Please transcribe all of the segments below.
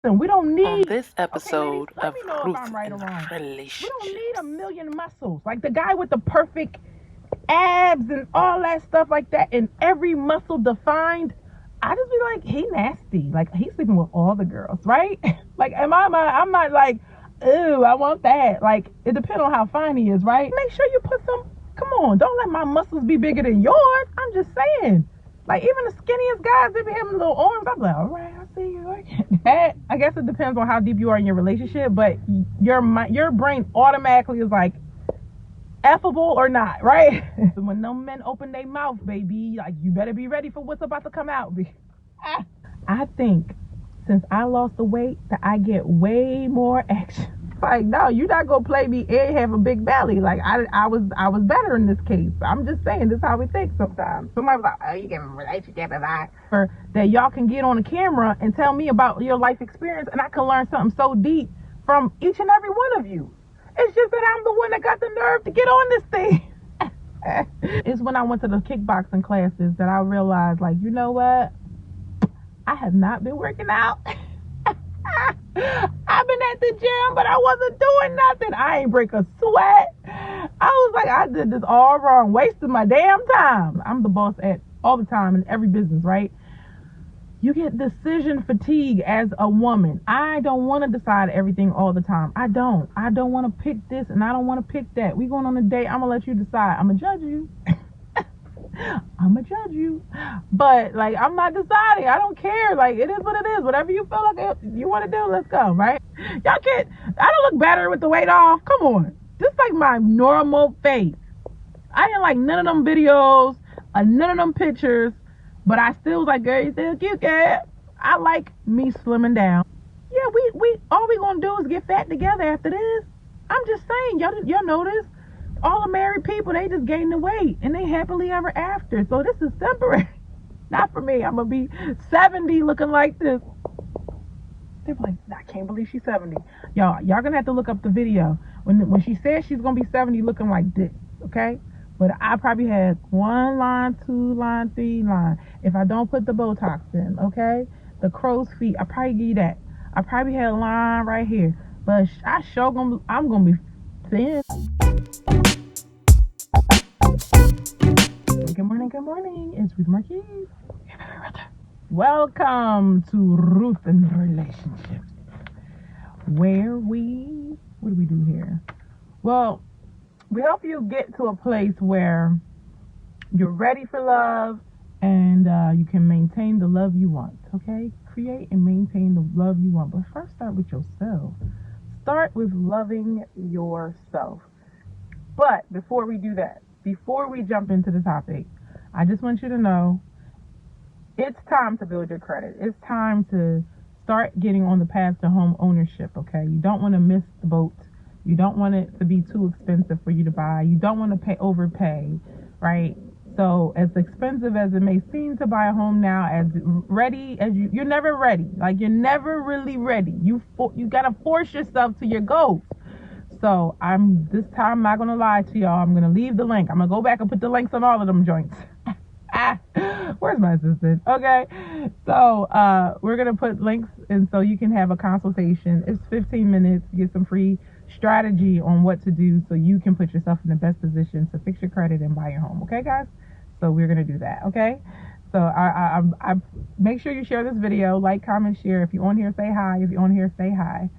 And we don't On need, this okay, ladies, episode let of me know if I'm Ruth right or in wrong. We don't need a Relationships. million muscles. Like the guy with the perfect abs and all that stuff like that, and every muscle defined. I just be like, he nasty. Like, he's sleeping with all the girls, right? Like, I'm not like, ooh, I want that. Like, it depends on how fine he is, right? Make sure you put some, come on, don't let my muscles be bigger than yours. I'm just saying. Like, even the skinniest guys, they be having little arms. I'm like, all right, I see you. That, I guess it depends on how deep you are in your relationship, but your brain automatically is like, affable or not, right? When no men open their mouth, baby, like, you better be ready for what's about to come out. I think since I lost the weight that I get way more action. Like, no, you're not gonna play me and have a big belly. Like, I was better in this case. I'm just saying, this is how we think sometimes. Somebody was like, oh, you get a relationship and for that y'all can get on the camera and tell me about your life experience, and I can learn something so deep from each and every one of you. It's just that I'm the one that got the nerve to get on this thing. It's when I went to the kickboxing classes that I realized, like, you know what? I have not been working out. I've been at the gym, but I wasn't doing nothing. I ain't break a sweat. I was like, I did this all wrong, wasting my damn time. I'm the boss at all the time in every business, right? You get decision fatigue as a woman. I don't want to decide everything all the time. I don't want to pick this and I don't want to pick that. We going on a date. I'm gonna let you decide. I'm gonna judge you. I'm gonna judge you, but like, I'm not deciding. I don't care. Like, it is what it is. Whatever you feel like you want to do, let's go. Right? Y'all can't. I don't look better with the weight off. Come on, this is like my normal face. I didn't like none of them videos, none of them pictures, but I still was like, girl, you still cute, girl. I like me slimming down. Yeah, we all we gonna do is get fat together after this. I'm just saying, y'all notice all the married people, they just gain the weight and they happily ever after. So this is temporary. Not for me. I'm gonna be 70 looking like this. They're like, I can't believe she's 70. Y'all gonna have to look up the video when she says she's gonna be 70 looking like this, okay? But I probably had 1 line, 2 line, 3 line. If I don't put the Botox in, okay? The crow's feet, I probably give you that. I probably had a line right here, but I'm gonna be thin. Good morning. It's Ruth Marquis. Welcome to Ruth in Relationships, where what do we do here? Well, we help you get to a place where you're ready for love and you can maintain the love you want, okay? Create and maintain the love you want. But first, start with yourself. Start with loving yourself. But before we do that, before we jump into the topic, I just want you to know it's time to build your credit. It's time to start getting on the path to home ownership, okay? You don't want to miss the boat. You don't want it to be too expensive for you to buy. You don't want to overpay, right? So as expensive as it may seem to buy a home now, as ready as you're never ready. Like, you're never really ready. You got to force yourself to your goals. So this time I'm not going to lie to y'all. I'm going to leave the link. I'm going to go back and put the links on all of them joints. Where's my assistant? Okay, so we're gonna put links and so you can have a consultation. It's 15 minutes. You get some free strategy on what to do so you can put yourself in the best position to fix your credit and buy your home. Okay, guys, so we're gonna do that. Okay, so I make sure you share this video, like, comment, share. If you're on here, say hi. If you're on here, say hi.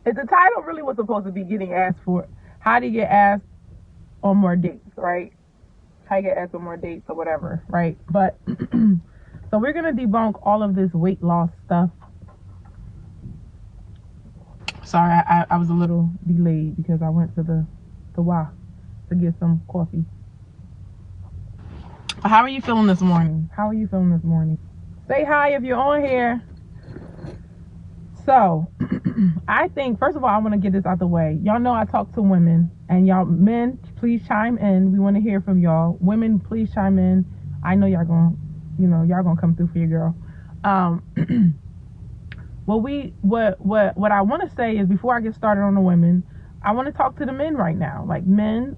If the title really was supposed to be getting asked for, how do you get asked on more dates, right? How you get asked on more dates or whatever, right? But so we're gonna debunk all of this weight loss stuff. Sorry, I was a little delayed because I went to the Y to get some coffee. How are you feeling this morning? Say hi if you're on here. So I think, first of all, I want to get this out the way. Y'all know I talk to women, and y'all men, please chime in. We want to hear from y'all. Women, please chime in. I know y'all gonna come through for your girl. Well, what I want to say is, before I get started on the women, I want to talk to the men right now. Like, men,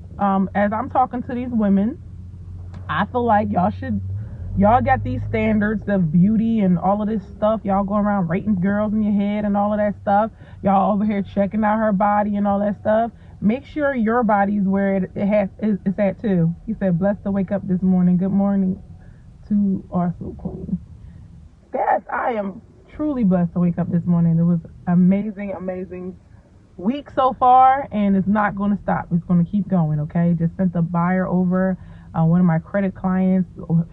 as I'm talking to these women, I feel like y'all should Y'all got these standards of beauty and all of this stuff. Y'all go around rating girls in your head and all of that stuff. Y'all over here checking out her body and all that stuff. Make sure your body's where it's at too. He said, blessed to wake up this morning. Good morning to also Queen. Yes, I am truly blessed to wake up this morning. It was amazing week so far, and it's not going to stop. It's going to keep going. Okay, just sent a buyer over. One of my credit clients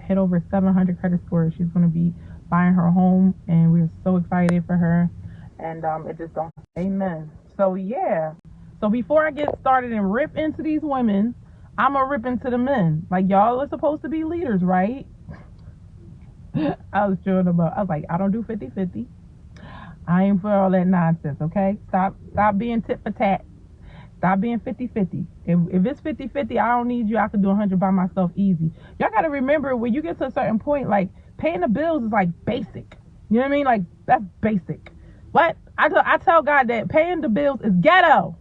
hit over 700 credit scores. She's going to be buying her home, and we're so excited for her. And it just don't. Amen. So yeah. So before I get started and rip into these women, I'm gonna rip into the men. Like, y'all are supposed to be leaders, right? I was chewing them up. I was like, I don't do 50-50. I ain't for all that nonsense, okay? Stop being tit for tat. Stop being 50-50. If it's 50-50, I don't need you. I can do 100 by myself easy. Y'all got to remember, when you get to a certain point, like, paying the bills is like basic. You know what I mean? Like, that's basic. What? I tell God that paying the bills is ghetto.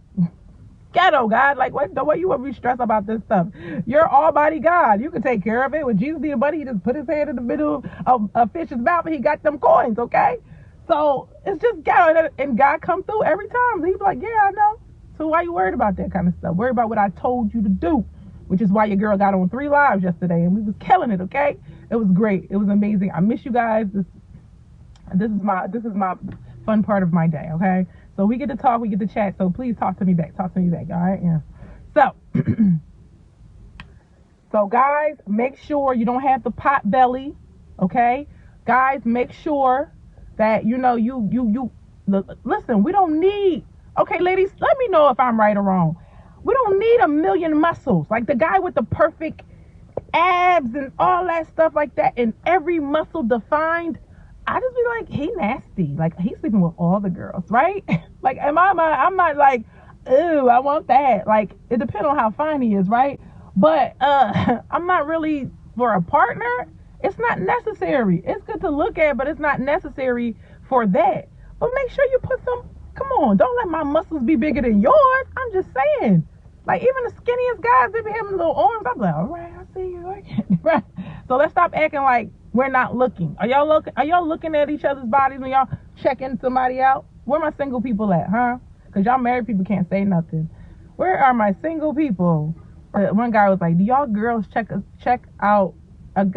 Ghetto, God. Like, what? The way you want to be stressed about this stuff? You're almighty God. You can take care of it. When Jesus did, buddy, he just put his hand in the middle of a fish's mouth and he got them coins, okay? So it's just ghetto, and God come through every time. He's like, yeah, I know. So why you worried about that kind of stuff? Worry about what I told you to do, which is why your girl got on 3 lives yesterday, and we was killing it, okay? It was great. It was amazing. I miss you guys. This is my fun part of my day, okay? So we get to talk, we get to chat, so please talk to me back, all right? Yeah. So, so guys, make sure you don't have the pot belly, okay? Guys, make sure that, you know, listen, we don't need, okay, ladies, let me know if I'm right or wrong. We don't need a million muscles, like the guy with the perfect abs and all that stuff like that, and every muscle defined. I just be like, he nasty. Like, he's sleeping with all the girls, right? Like, in my mind, I'm not like, ooh, I want that. Like, it depends on how fine he is, right? But I'm not really for a partner. It's not necessary. It's good to look at, but it's not necessary for that. But make sure you put some, come on, don't let my muscles be bigger than yours. I'm just saying. Like, even the skinniest guys, they be having little arms. I'm like, all right, I see you working. Right? So let's stop acting like we're not looking. Are y'all looking at each other's bodies when y'all checking somebody out? Where my single people at, huh? Because y'all married people can't say nothing. Where are my single people? One guy was like, do y'all girls check out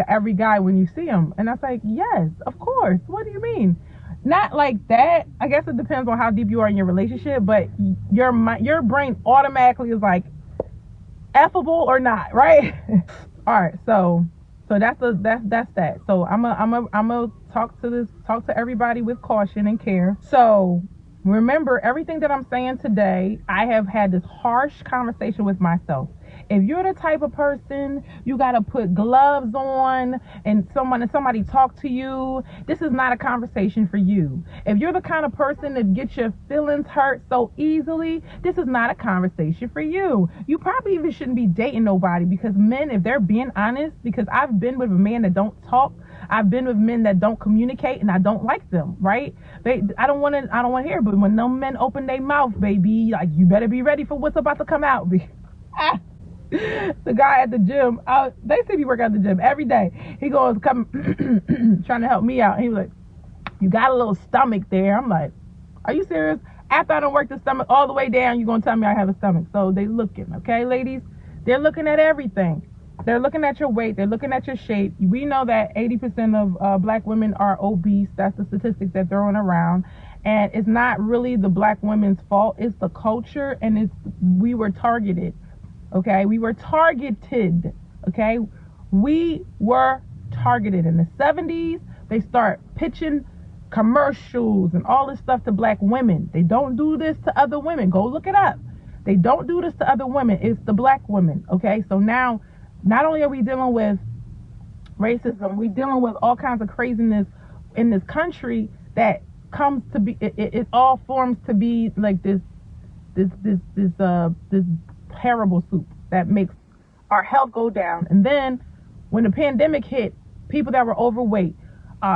every guy when you see him? And I was like, yes, of course. What do you mean? Not like that. I guess it depends on how deep you are in your relationship, but your brain automatically is like, effable or not, right? All right, so that's that. So I'm gonna talk to everybody with caution and care. So remember, everything that I'm saying today, I have had this harsh conversation with myself. If you're the type of person, you got to put gloves on and somebody talk to you, this is not a conversation for you. If you're the kind of person that gets your feelings hurt so easily, this is not a conversation for you. You probably even shouldn't be dating nobody, because men, if they're being honest, because I've been with a man that don't talk, I've been with men that don't communicate, and I don't like them, right? I don't want to hear, but when no men open their mouth, baby, like, you better be ready for what's about to come out. The guy at the gym, they see me work at the gym every day. He goes, come trying to help me out. He was like, you got a little stomach there. I'm like, are you serious? After I don't work the stomach all the way down, you're going to tell me I have a stomach. So they looking, okay, ladies? They're looking at everything. They're looking at your weight. They're looking at your shape. We know that 80% of black women are obese. That's the statistics they're throwing around. And it's not really the black women's fault. It's the culture, and we were targeted. Okay, we were targeted. Okay, we were targeted in the 70s. They start pitching commercials and all this stuff to black women. They don't do this to other women. Go look it up. They don't do this to other women. It's the black women. Okay, so now not only are we dealing with racism, we're dealing with all kinds of craziness in this country that comes to be. It all forms to be like this terrible soup that makes our health go down. And then when the pandemic hit, people that were overweight,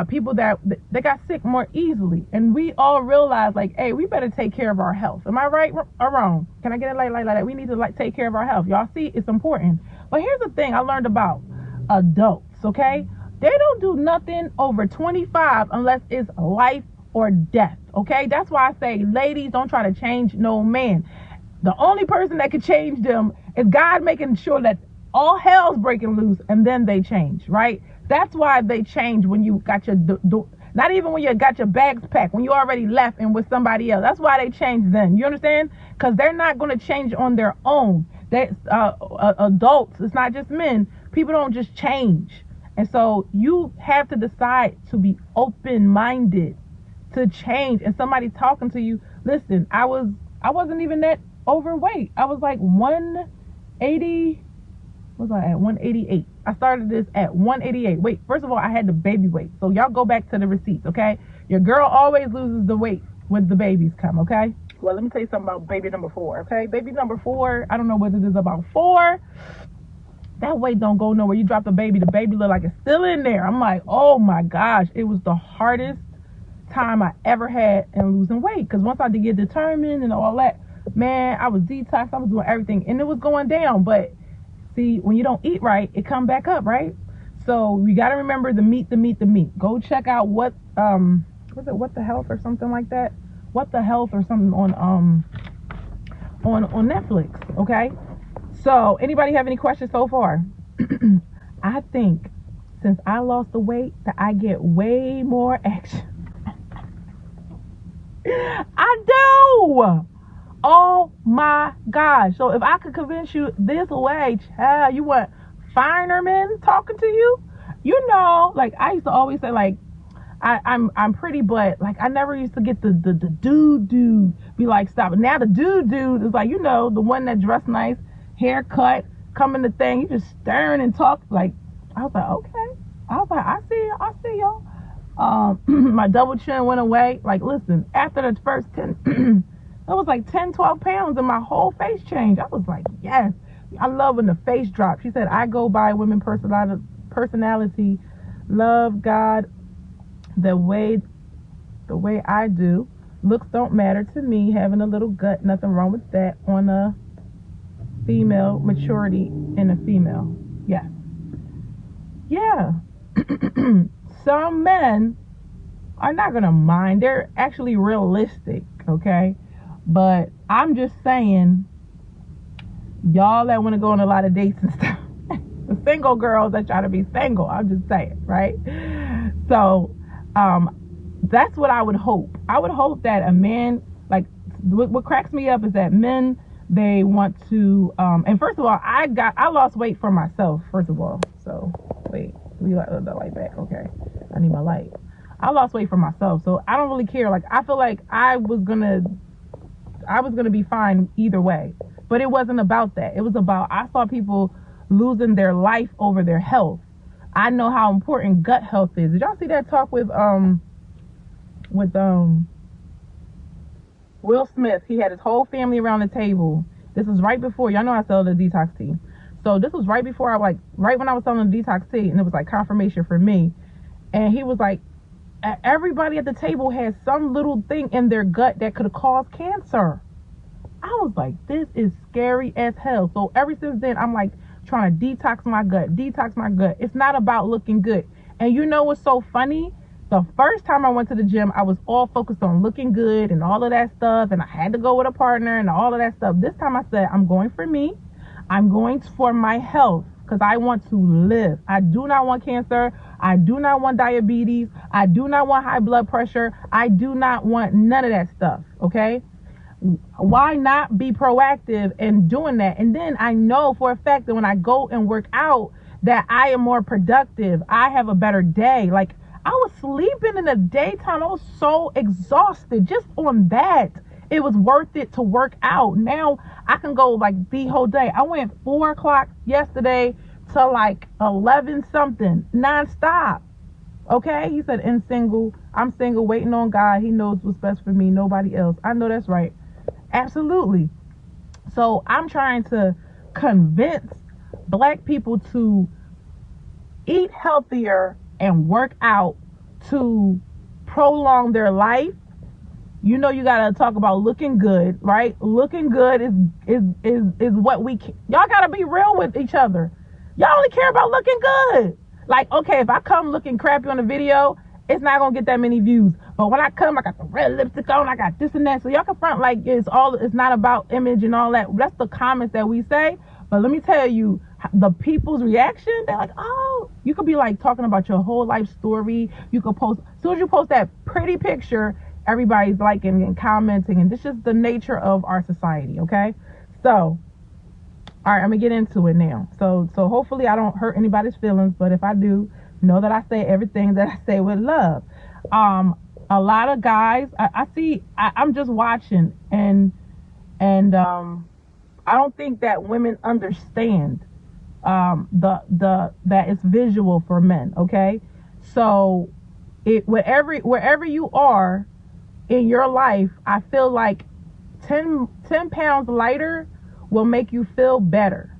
people that they got sick more easily, and we all realized, like, hey, we better take care of our health. Am I right or wrong? Can I get it like that? We need to take care of our health. Y'all see, it's important. But here's the thing I learned about adults, okay? They don't do nothing over 25 unless it's life or death. Okay, that's why I say, ladies, don't try to change no man. The only person that can change them is God, making sure that all hell's breaking loose, and then they change, right? That's why they change when you got your not even when you got your bags packed, when you already left and with somebody else. That's why they change then. You understand? Because they're not going to change on their own. They adults. It's not just men. People don't just change. And so you have to decide to be open-minded to change. And somebody talking to you, listen, I wasn't even that overweight. I was like 180. Was I at 188? I started this at 188. Wait, first of all, I had the baby weight. So y'all go back to the receipts, okay? Your girl always loses the weight when the babies come, okay? Well, let me tell you something about baby number 4, okay? Baby number 4, I don't know whether it is about 4. That weight don't go nowhere. You drop the baby look like it's still in there. I'm like, oh my gosh, it was the hardest time I ever had in losing weight. Because once I did get determined and all that, man, I was detoxed. I was doing everything, and it was going down. But see, when you don't eat right, it come back up, right? So you got to remember the meat. Go check out what What the Health or something like that. What the Health or something on Netflix, okay? So, anybody have any questions so far? I think since I lost the weight that I get way more action. I do. Oh my gosh. So if I could convince you this way, child, you want finer men talking to you? You know, like I used to always say, like, I'm pretty, but like I never used to get the dude be like, stop it. Now the dude is like, you know, the one that dressed nice, haircut, coming to thing, you just staring and talk. Like, I was like, okay. I was like, I see y'all. My double chin went away. Like, listen, after the first 10 it was like 10, 12 pounds and my whole face changed. I was like, yes. I love when the face drops. She said, I go by women personality, love God the way I do. Looks don't matter to me. Having a little gut, nothing wrong with that. On a female, maturity in a female. Yes. Yeah. Some men are not going to mind. They're actually realistic, okay? But I'm just saying, y'all that want to go on a lot of dates and stuff, the single girls that try to be single, I'm just saying, right? So, that's what I would hope. I would hope that a man, like, what cracks me up is that men, they want to, and first of all, I lost weight for myself, first of all. So, wait, we got the light back, okay? I need my light. I lost weight for myself, so I don't really care. Like, I feel like I was gonna be fine either way. But it wasn't about that. It was about, I saw people losing their life over their health. I know how important gut health is. Did y'all see that talk with Will Smith? He had his whole family around the table. This was right before, y'all know I sell the detox tea. So this was right before right when I was selling the detox tea, and it was like confirmation for me. And he was like, everybody at the table has some little thing in their gut that could have caused cancer. I was like, this is scary as hell. So ever since then, I'm like trying to detox my gut. It's not about looking good. And you know what's so funny? The first time I went to the gym, I was all focused on looking good and all of that stuff. And I had to go with a partner and all of that stuff. This time I said, I'm going for me. I'm going for my health because I want to live. I do not want cancer. I do not want diabetes. I do not want high blood pressure. I do not want none of that stuff. Okay? Why not be proactive in doing that? And then I know for a fact that when I go and work out, that I am more productive. I have a better day. Like, I was sleeping in the daytime. I was so exhausted just on that. It was worth it to work out. Now I can go like the whole day. I went 4 o'clock yesterday to like 11 something nonstop. Okay? He said, I'm single, waiting on God. He knows what's best for me, nobody else. I know that's right. Absolutely. So I'm trying to convince black people to eat healthier and work out to prolong their life. You know, you gotta talk about looking good, right? Looking good is what y'all gotta be real with each other. Y'all only care about looking good. Like, okay, if I come looking crappy on the video, it's not gonna get that many views. But when I come, I got the red lipstick on, I got this and that. So y'all can front like it's not about image and all that. That's the comments that we say. But let me tell you, the people's reaction, they're like, oh, you could be like talking about your whole life story. You could post, as soon as you post that pretty picture, everybody's liking and commenting. And this is the nature of our society, okay? So, all right, I'm gonna get into it now. So hopefully I don't hurt anybody's feelings, but if I do, know that I say everything that I say with love. A lot of guys, I'm just watching, and I don't think that women understand that it's visual for men. Okay, so wherever you are in your life, I feel like 10 pounds lighter will make you feel better.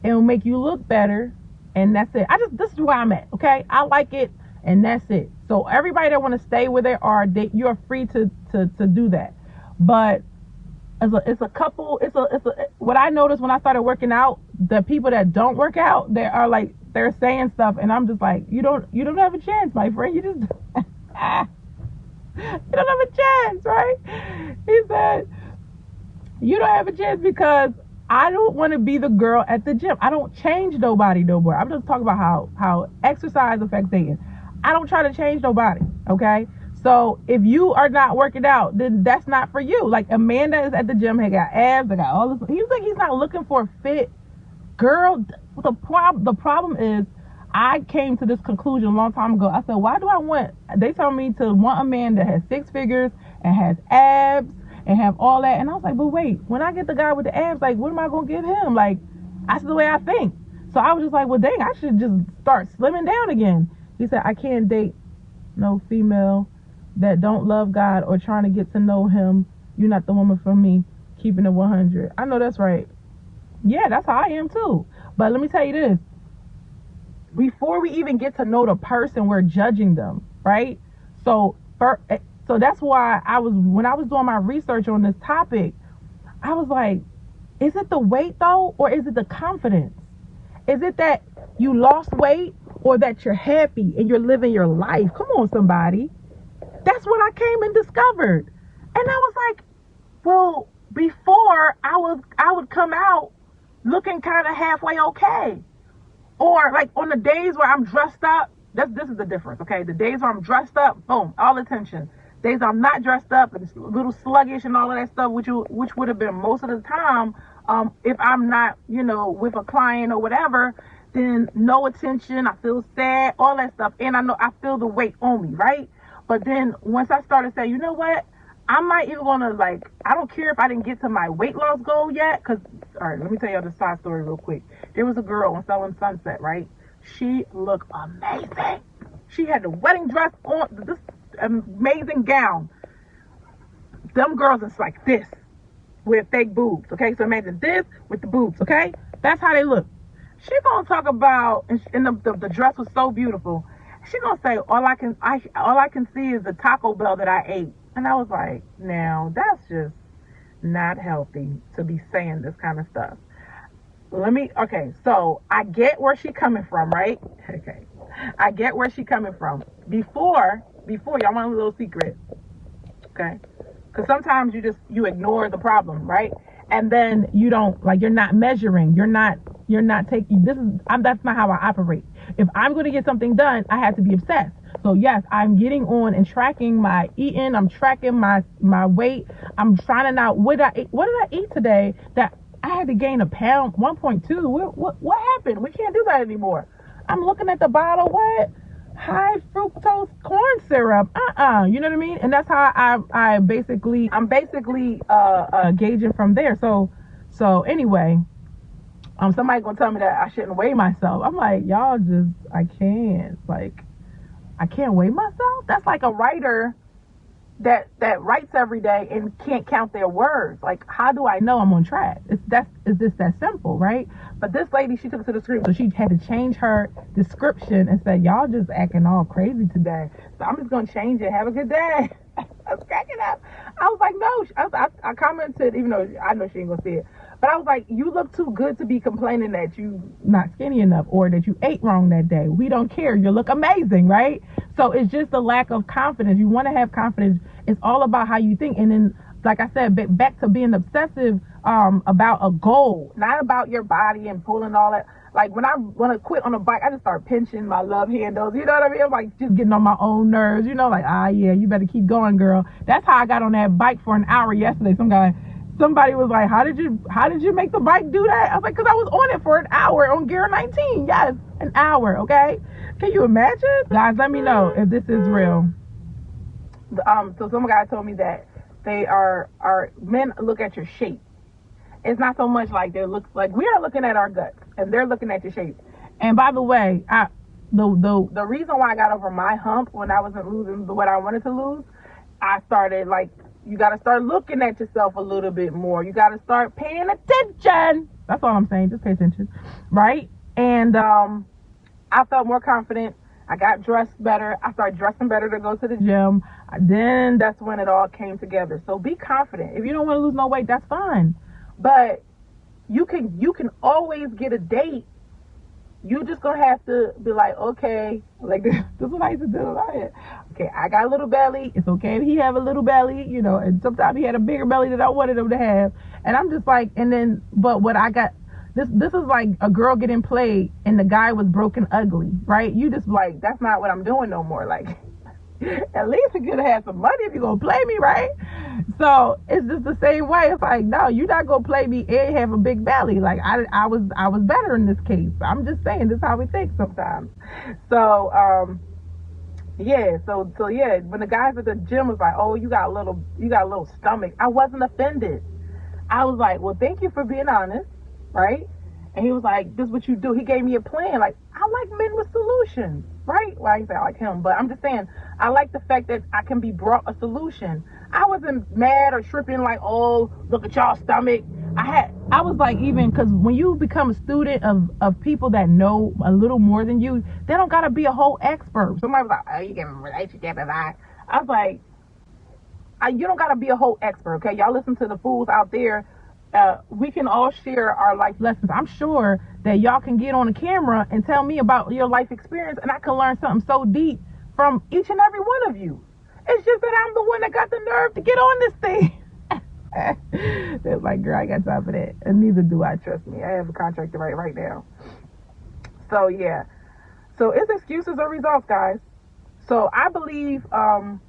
It will make you look better, and that's it. This is where I'm at. Okay, I like it, and that's it. So everybody that want to stay where they are, you're free to do that. But what I noticed when I started working out, the people that don't work out, they're saying stuff, and I'm just like, you don't have a chance, my friend. You just you don't have a chance, right? He said, you don't have a chance because I don't want to be the girl at the gym. I don't change nobody no more. I'm just talking about how exercise affects dating. I don't try to change nobody, okay? So if you are not working out, then that's not for you. Like Amanda is at the gym, he got abs, I got all this. He's like, he's not looking for a fit girl. The problem is, I came to this conclusion a long time ago. I said, why do I want, they told me to want a man that has 6 figures and has abs and have all that. And I was like, but wait, when I get the guy with the abs, like, what am I going to give him? Like, that's the way I think. So I was just like, well, dang, I should just start slimming down again. He said, I can't date no female that don't love God or trying to get to know him. You're not the woman for me. Keeping it 100. I know that's right. Yeah, that's how I am too. But let me tell you this. Before we even get to know the person, we're judging them, right? So that's why when I was doing my research on this topic, I was like, is it the weight though, or is it the confidence? Is it that you lost weight, or that you're happy and you're living your life? Come on, somebody. That's what I came and discovered. And I was like, well, before I would come out looking kind of halfway okay. Or like on the days where I'm dressed up, this is the difference, okay? The days where I'm dressed up, boom, all attention. Days I'm not dressed up and a little sluggish and all of that stuff, which would have been most of the time, if I'm not, with a client or whatever, then no attention, I feel sad, all that stuff. And I feel the weight on me, right? But then once I started saying, you know what? I'm not even gonna I don't care if I didn't get to my weight loss goal yet. Cause, all right, let me tell you the side story real quick. There was a girl on Selling Sunset, right? She looked amazing. She had the wedding dress on, this amazing gown. Them girls is like this with fake boobs, okay? So imagine this with the boobs, okay? That's how they look. She gonna talk about, and the dress was so beautiful. She gonna say, all I can see is the Taco Bell that I ate. And I was like, now that's just not healthy to be saying this kind of stuff. Okay, so I get where she coming from, right? Okay, I get where she coming from. Before, y'all want a little secret, okay? Because sometimes you ignore the problem, right? And then you don't, you're not measuring, you're not taking, that's not how I operate. If I'm going to get something done, I have to be obsessed. So yes, I'm getting on and tracking my eating. I'm tracking my weight. I'm finding out what did I eat today that I had to gain a pound, 1.2. What happened? We can't do that anymore. I'm looking at the bottle. What? High fructose corn syrup. You know what I mean? And that's how I'm basically gauging from there. So anyway, somebody gonna tell me that I shouldn't weigh myself. I'm like, y'all I can't. I can't weigh myself. That's like a writer that writes every day and can't count their words. Like, how do I know I'm on track? It's just that simple, right? But this lady, she took it to the script, so she had to change her description and said, y'all just acting all crazy today. So I'm just gonna change it. Have a good day. I was cracking up. I was like, no. I commented, even though I know she ain't gonna see it, But I was like, you look too good to be complaining that you not skinny enough or that you ate wrong that day. We don't care. You look amazing, right? So it's just a lack of confidence. You want to have confidence. It's all about how you think. And then, like I said, back to being obsessive about a goal, not about your body and pulling all that. Like when I want to quit on a bike, I just start pinching my love handles. You know what I mean? I'm like just getting on my own nerves. You know, like, yeah, you better keep going, girl. That's how I got on that bike for an hour yesterday. Somebody was like, how did you make the bike do that? I was like, because I was on it for an hour on gear 19. Yes, an hour. Okay. Can you imagine? Guys, let me know if this is real. So some guy told me that they are men look at your shape. It's not so much like they look like we are looking at our guts and they're looking at your shape. And by the way, the reason why I got over my hump when I wasn't losing what I wanted to lose, I started like, you got to start looking at yourself a little bit more. You got to start paying attention. That's all I'm saying. Just pay attention. Right? And I felt more confident. I got dressed better. I started dressing better to go to the gym. Then that's when it all came together. So be confident. If you don't want to lose no weight, that's fine. But you can always get a date. You just gonna have to be like, okay, like this is what I used to do. Okay, I got a little belly. It's okay if he have a little belly, you know. And sometimes he had a bigger belly than I wanted him to have. And I'm just like, and then, but what I got, this is like a girl getting played, and the guy was broken ugly, right? You just like, that's not what I'm doing no more. Like, at least you could have some money if you're gonna play me, right? So it's just the same way. It's like, no, you're not gonna play me and have a big belly. Like I was better in this case. I'm just saying, this is how we think sometimes. So yeah, so yeah, when the guys at the gym was like, oh, you got a little stomach, I wasn't offended. I was like, well, thank you for being honest, right? And he was like, this is what you do. He gave me a plan. Like, I like men with solutions, right? Well, I ain't say I like him, but I'm just saying, I like the fact that I can be brought a solution. I wasn't mad or tripping like, oh, look at y'all stomach. I was like, even because when you become a student of people that know a little more than you, they don't got to be a whole expert. Somebody was like, oh, you get a relationship and I was like, you don't got to be a whole expert, okay? Y'all listen to the fools out there. We can all share our life lessons. I'm sure that y'all can get on the camera and tell me about your life experience, and I can learn something so deep from each and every one of you. It's just that I'm the one that got the nerve to get on this thing. They're like, girl, I got time for that. And neither do I, trust me. I have a contract to write right now. So yeah. So it's excuses or results, guys. So I believe that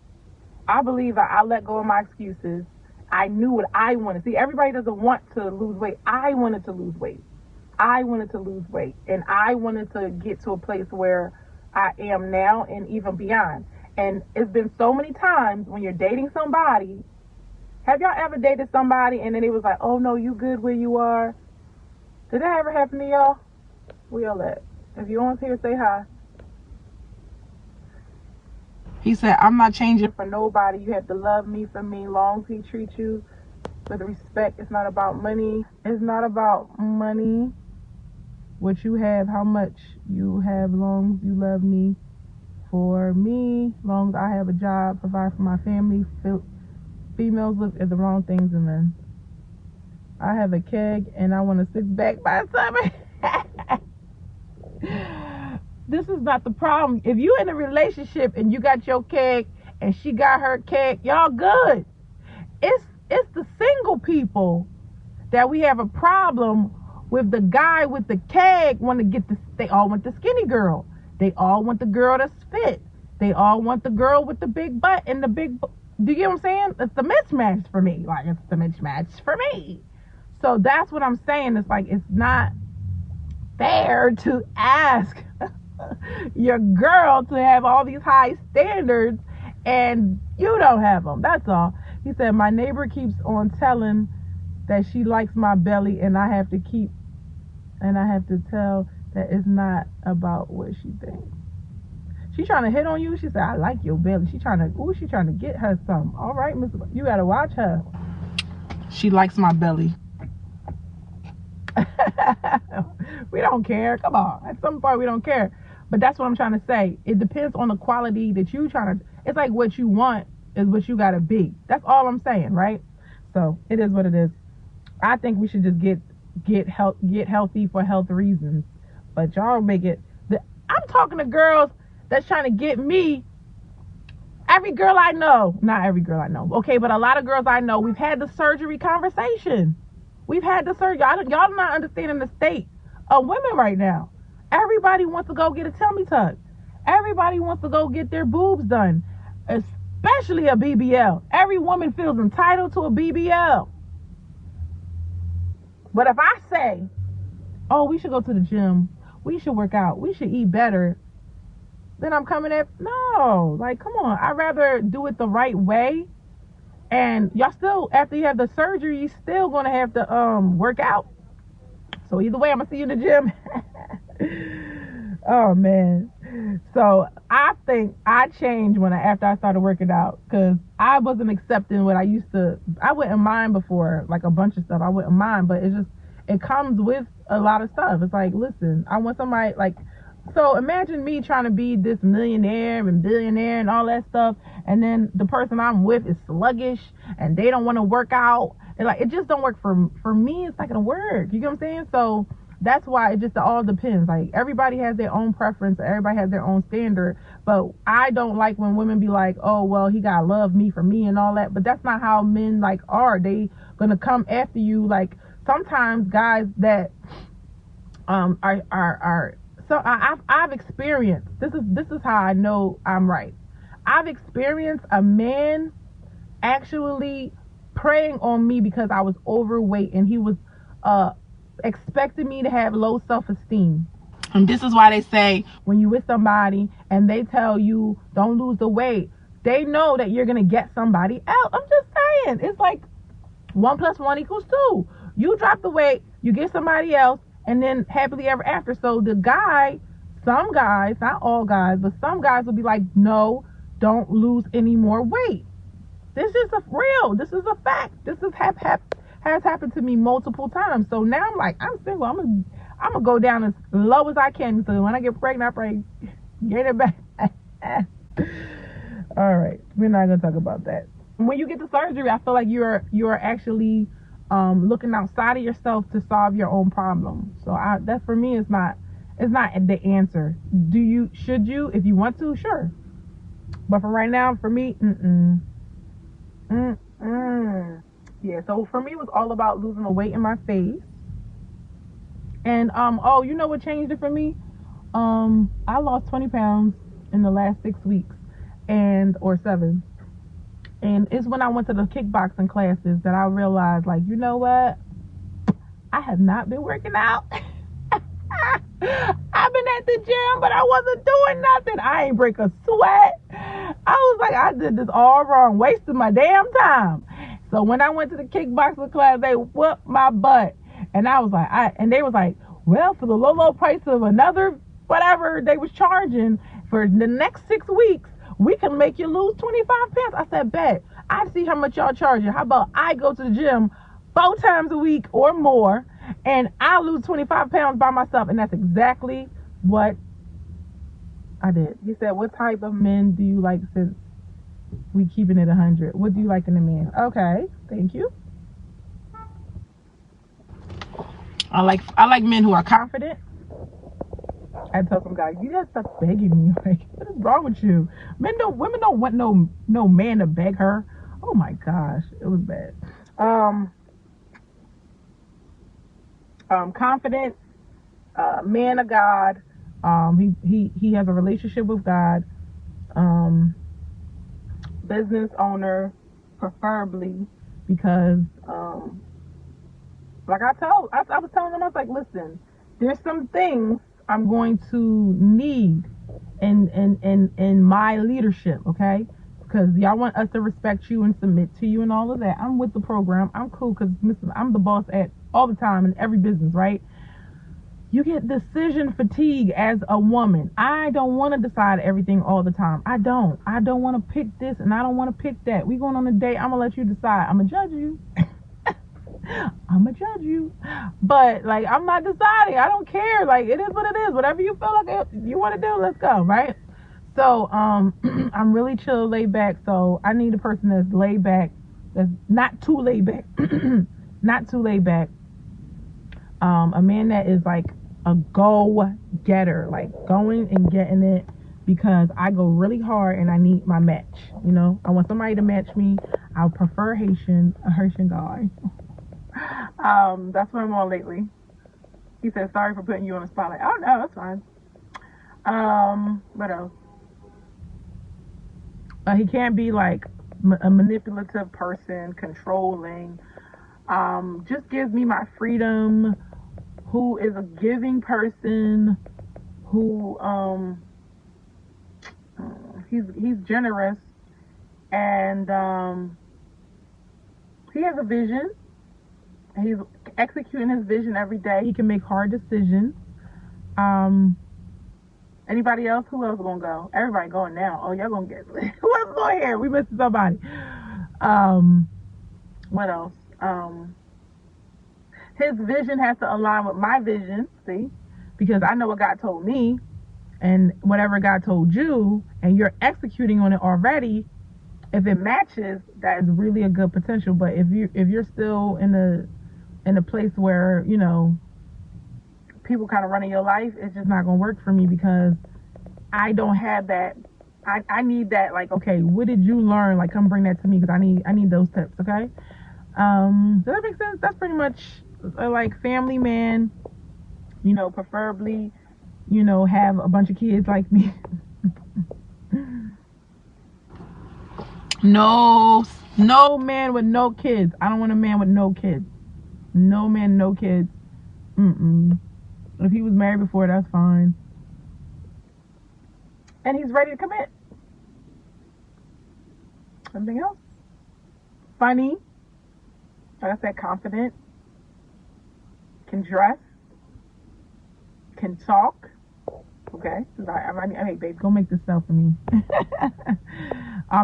I let go of my excuses. I knew what I wanted. See, everybody doesn't want to lose weight. I wanted to lose weight. And I wanted to get to a place where I am now and even beyond. And it's been so many times when you're dating somebody. Have y'all ever dated somebody and then it was like, oh no, you good where you are? Did that ever happen to y'all? Where y'all at? If you're on here, say hi. He said, I'm not changing for nobody. You have to love me for me. Long as he treats you with respect. It's not about money. It's not about money. What you have, how much you have, long as you love me. For me, long as I have a job, provide for my family. Females look at the wrong things in men. I have a keg and I want to sit back by summer. This is not the problem. If you in a relationship and you got your keg and she got her keg, y'all good. It's the single people that we have a problem with. The guy with the keg they all want the skinny girl. They all want the girl that's fit. They all want the girl with the big butt and the big. Do you get what I'm saying? It's the mismatch for me. Like, it's the mismatch for me. So that's what I'm saying. It's like, it's not fair to ask your girl to have all these high standards and you don't have them. That's all. He said, my neighbor keeps on telling that she likes my belly and I have to tell that it's not about what she thinks. She trying to hit on you. She said, I like your belly. She trying to get her some. All right, Miss, you gotta watch her. She likes my belly. We don't care. Come on. At some point we don't care. But that's what I'm trying to say. It depends on the quality that you trying to. It's like what you want is what you gotta be. That's all I'm saying, right? So it is what it is. I think we should just get healthy for health reasons. But y'all make it. I'm talking to girls that's trying to get me. Every girl I know, not every girl I know, okay, but a lot of girls I know, we've had the surgery conversation. We've had the surgery. Y'all not understanding the state of women right now. Everybody wants to go get a tummy tuck. Everybody wants to go get their boobs done, especially a BBL. Every woman feels entitled to a BBL. But if I say, oh, we should go to the gym, we should work out, we should eat better, then I'm coming at, no, like, come on. I'd rather do it the right way. And y'all still, after you have the surgery, you still gonna have to work out. So either way, I'm gonna see you in the gym. Oh man. So I think I changed after I started working out, because I wasn't accepting what I used to. I wouldn't mind before, like a bunch of stuff I wouldn't mind, but it comes with a lot of stuff. It's like, listen, I want somebody like. So imagine me trying to be this millionaire and billionaire and all that stuff, and then the person I'm with is sluggish and they don't want to work out. And like, it just don't work for me. It's not gonna work. You get what I'm saying? So that's why it just all depends. Like, everybody has their own preference, everybody has their own standard. But I don't like when women be like, oh well, he gotta love me for me and all that. But that's not how men like are. They gonna come after you. Like, sometimes guys that are so I've experienced, this is how I know I'm right. I've experienced a man actually preying on me because I was overweight, and he was expecting me to have low self-esteem. And this is why they say, when you with somebody and they tell you don't lose the weight, they know that you're gonna get somebody else. I'm just saying, it's like 1 + 1 = 2. You drop the weight, you get somebody else, and then happily ever after. So the guy, some guys, not all guys, but some guys will be like, no, don't lose any more weight. This is this is a fact. This has happened to me multiple times. So now I'm like, I'm single. I'm gonna go down as low as I can. So when I get pregnant, I probably get it back. All right, we're not gonna talk about that. When you get the surgery, I feel like you're actually looking outside of yourself to solve your own problem. So that for me is not the answer. Should you, if you want to, sure. But for right now, for me, yeah. So for me, it was all about losing the weight in my face. And oh, you know what changed it for me? I lost 20 pounds in the last 6 weeks, or 7. And it's when I went to the kickboxing classes that I realized, like, you know what? I have not been working out. I've been at the gym, but I wasn't doing nothing. I ain't break a sweat. I was like, I did this all wrong, wasting my damn time. So when I went to the kickboxing class, they whooped my butt. And I was like, and they was like, well, for the low price of another whatever they was charging for the next 6 weeks, we can make you lose 25 pounds. I said, bet. I see how much y'all charging. How about I go to the gym 4 times a week or more, and I'll lose 25 pounds by myself. And that's exactly what I did. He said, what type of men do you like, since we keeping it 100? What do you like in a man? Okay, thank you. I like men who are confident. I tell some guys, you just stop begging me. Like, what is wrong with you? Women don't want no man to beg her. Oh my gosh, it was bad. Confident, man of God. He has a relationship with God. Business owner, preferably, because like I was telling him, I was like, listen, there's some things I'm going to need in my leadership, okay? Because y'all want us to respect you and submit to you and all of that. I'm with the program. I'm cool, because I'm the boss at all the time in every business, right? You get decision fatigue as a woman. I don't want to decide everything all the time. I don't want to pick this and I don't want to pick that. We going on a date. I'm gonna let you decide. I'm gonna judge you. I'm gonna judge you, but like, I'm not deciding. I don't care. Like, it is what it is. Whatever you feel like you want to do, let's go, right? So I'm really chill, laid back. So I need a person that's laid back, that's not too laid back, not too laid back. A man that is like a go-getter, like going and getting it, because I go really hard and I need my match. You know, I want somebody to match me. I prefer a Haitian guy. That's what I'm on lately. He said, sorry for putting you on the spotlight. Oh no, that's fine. What else? He can't be like a manipulative person, controlling. Just gives me my freedom. Who is a giving person? Who he's generous, and he has a vision. He's executing his vision every day. He can make hard decisions. Anybody else? Who else gonna go? Everybody going now. Oh, y'all gonna get who else going here? We missed somebody. What else? His vision has to align with my vision, see? Because I know what God told me, and whatever God told you, and you're executing on it already. If it matches, that is really a good potential. But if you're still in a place where, you know, people kind of running your life, it's just not gonna work for me, because I don't have that. I need that, like, okay, what did you learn? Like, come bring that to me, because I need those tips, okay? Does that make sense? That's pretty much like family man, you know, preferably, you know, have a bunch of kids like me. No man with no kids. I don't want a man with no kids. No man, no kids. If he was married before, that's fine. And he's ready to commit. Something else? Funny. Like I said, confident. Can dress. Can talk. Okay. Hey, babe, go make this stuff for me.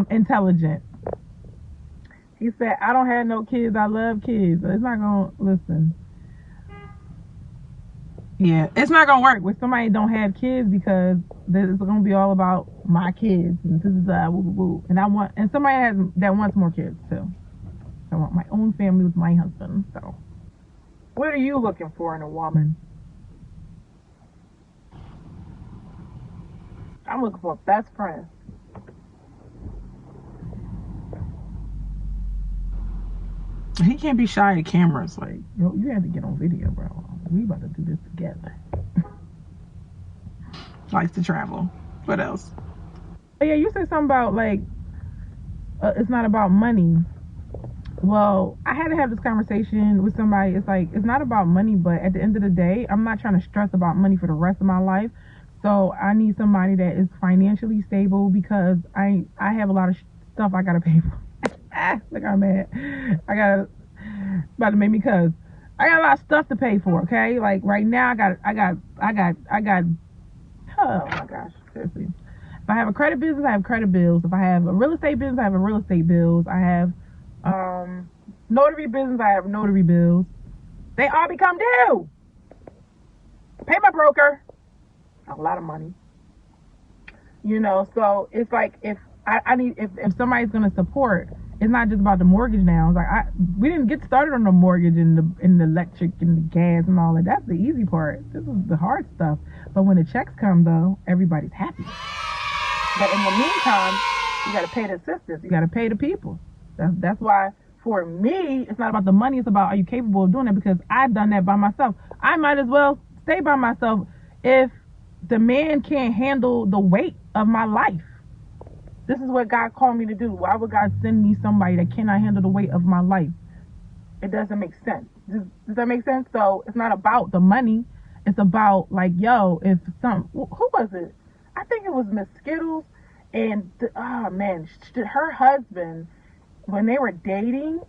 Intelligent. He said, I don't have no kids. I love kids. It's not going to, listen. Yeah, it's not going to work with somebody that don't have kids, because it's going to be all about my kids. And this is woo, woo, woo. And somebody that wants more kids too. I want my own family with my husband. So, what are you looking for in a woman? I'm looking for a best friend. He can't be shy at cameras. Like, you have to get on video, bro. We about to do this together. Likes to travel. What else? Oh, yeah, you said something about, like, it's not about money. Well, I had to have this conversation with somebody. It's like, it's not about money, but at the end of the day, I'm not trying to stress about money for the rest of my life. So I need somebody that is financially stable, because I have a lot of stuff I gotta pay for. Look, I'm mad. About to make me cuss. I got a lot of stuff to pay for. Okay, like right now, I got. Oh my gosh, seriously. If I have a credit business, I have credit bills. If I have a real estate business, I have a real estate bills. I have notary business, I have notary bills. They all become due. Pay my broker a lot of money. You know, so it's like, if somebody's gonna support, it's not just about the mortgage now. It's like, we didn't get started on the mortgage and the electric and the gas and all that. That's the easy part. This is the hard stuff. But when the checks come, though, everybody's happy. But in the meantime, you got to pay the assistants. You got to pay the people. That's why, for me, it's not about the money. It's about, are you capable of doing it? Because I've done that by myself. I might as well stay by myself if the man can't handle the weight of my life. This is what God called me to do. Why would God send me somebody that cannot handle the weight of my life? It doesn't make sense. Does that make sense? So it's not about the money. It's about, like, yo, if who was it? I think it was Miss Skittles. And, her husband, when they were dating,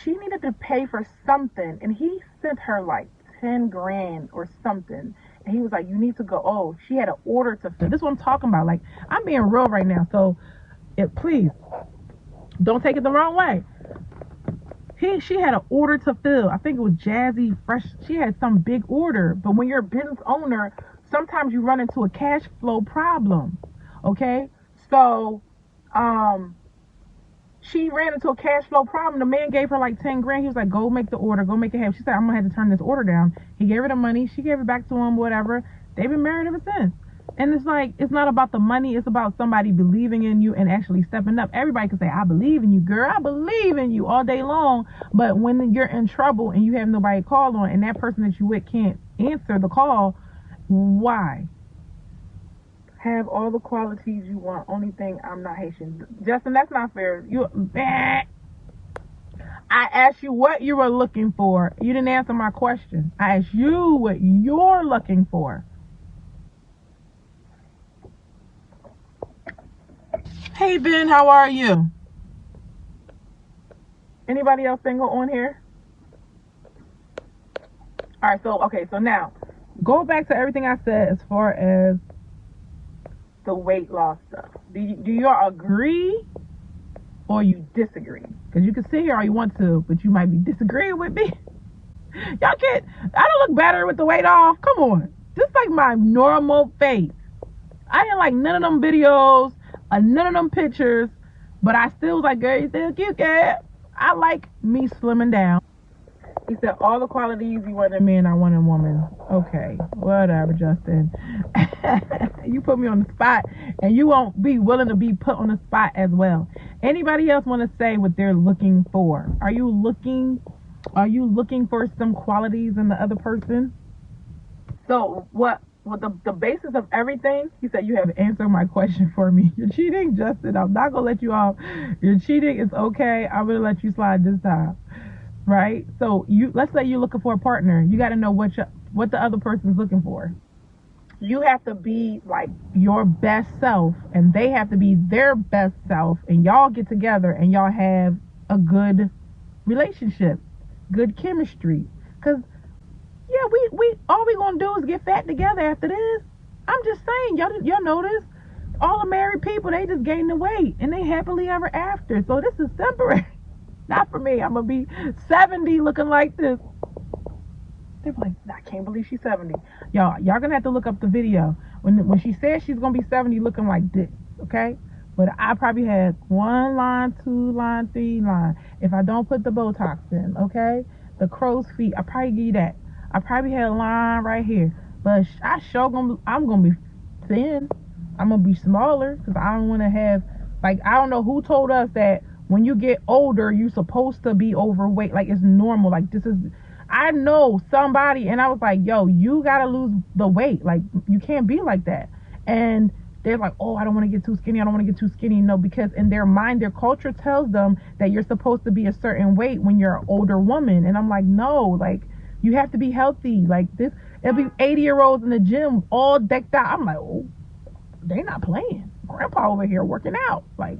she needed to pay for something. And he sent her like 10 grand or something. And he was like, you need to go. Oh, she had an order to fill. This is what I'm talking about. Like, I'm being real right now. So, please, don't take it the wrong way. She had an order to fill. I think it was Jazzy Fresh. She had some big order. But when you're a business owner, sometimes you run into a cash flow problem. Okay? So, she ran into a cash flow problem. The man gave her like 10 grand. He was like, go make the order, go make it happen. She said, I'm gonna have to turn this order down. He gave her the money, she gave it back to him, whatever. They've been married ever since. And it's like, it's not about the money, it's about somebody believing in you and actually stepping up. Everybody can say, I believe in you, girl, I believe in you all day long. But when you're in trouble and you have nobody to call on, and that person that you with can't answer the call, why? Have all the qualities you want. Only thing, I'm not Haitian. Justin, that's not fair. I asked you what you were looking for. You didn't answer my question. I asked you what you're looking for. Hey Ben, how are you? Anybody else single on here? Alright, so now go back to everything I said as far as the weight loss stuff. Do you all agree or you disagree? Because you can sit here all you want to, but you might be disagreeing with me. Y'all can't. I don't look better with the weight off. Come on, this is like my normal face. I didn't like none of them videos, none of them pictures, but I still was like, girl, you still cute, girl. I like me slimming down. He said, all the qualities you want in a man, I want in a woman. Okay, whatever, Justin. You put me on the spot, and you won't be willing to be put on the spot as well. Anybody else want to say what they're looking for? Are you looking for some qualities in the other person? So what the basis of everything, he said, you have answered my question for me. You're cheating, Justin. I'm not gonna let you off. You're cheating. It's okay. I'm gonna let you slide this time. Right? So let's say you're looking for a partner. You got to know what the other person's looking for. You have to be like your best self, and they have to be their best self, and y'all get together and y'all have a good relationship, good chemistry. Cause yeah, we all we gonna do is get fat together after this. I'm just saying, y'all notice all the married people, they just gain the weight and they happily ever after. So this is temporary. Not for me. I'm gonna be 70 looking like this. They're like, I can't believe she's 70. Y'all gonna have to look up the video when she said she's gonna be 70 looking like this, okay? But I probably had 1 line, 2 line, 3 line. If I don't put the Botox in, okay? The crow's feet, I probably give you that. I probably had a line right here, but I'm gonna be thin. I'm gonna be smaller because I don't want to have, like, I don't know who told us that when you get older, you're supposed to be overweight. Like, it's normal. Like, I know somebody, and I was like, yo, you got to lose the weight. Like, you can't be like that. And they're like, oh, I don't want to get too skinny. I don't want to get too skinny. No, because in their mind, their culture tells them that you're supposed to be a certain weight when you're an older woman. And I'm like, no, like, you have to be healthy. Like, it'll be 80-year-olds in the gym all decked out. I'm like, oh, they not playing. Grandpa over here working out. Like,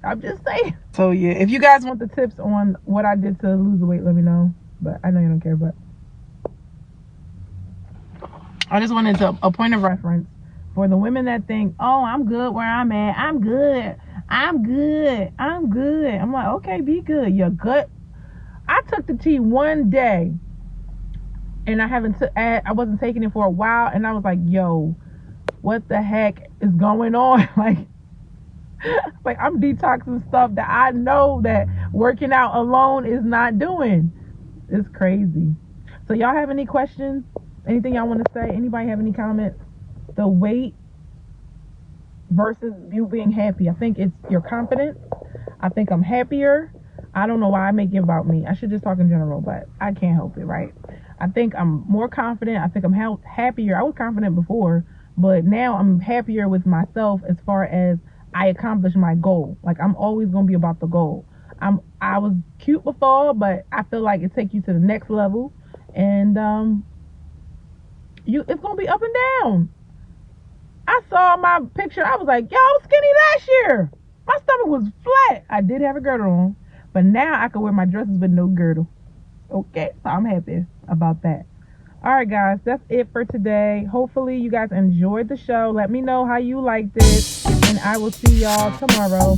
I'm just saying. So yeah, if you guys want the tips on what I did to lose the weight, let me know. But I know you don't care, but I just wanted a point of reference for the women that think, oh, I'm good where I'm at. I'm good. I'm like, okay, be good. You're good. I took the tea one day and I wasn't taking it for a while, and I was like, yo, what the heck is going on? Like I'm detoxing stuff that I know that working out alone is not doing. It's crazy. So y'all have any questions? Anything y'all want to say? Anybody have any comments? The weight versus you being happy. I think it's your confidence. I think I'm happier. I don't know why I make it about me. I should just talk in general, but I can't help it, right? I think I'm more confident. I think I'm happier. I was confident before, but now I'm happier with myself as far as I accomplished my goal. Like, I'm always going to be about the goal. I was cute before, but I feel like it takes you to the next level. And it's going to be up and down. I saw my picture. I was like, yo, I was skinny last year. My stomach was flat. I did have a girdle on, but now I can wear my dresses with no girdle. Okay, so I'm happy about that. All right, guys, that's it for today. Hopefully you guys enjoyed the show. Let me know how you liked it, and I will see y'all tomorrow.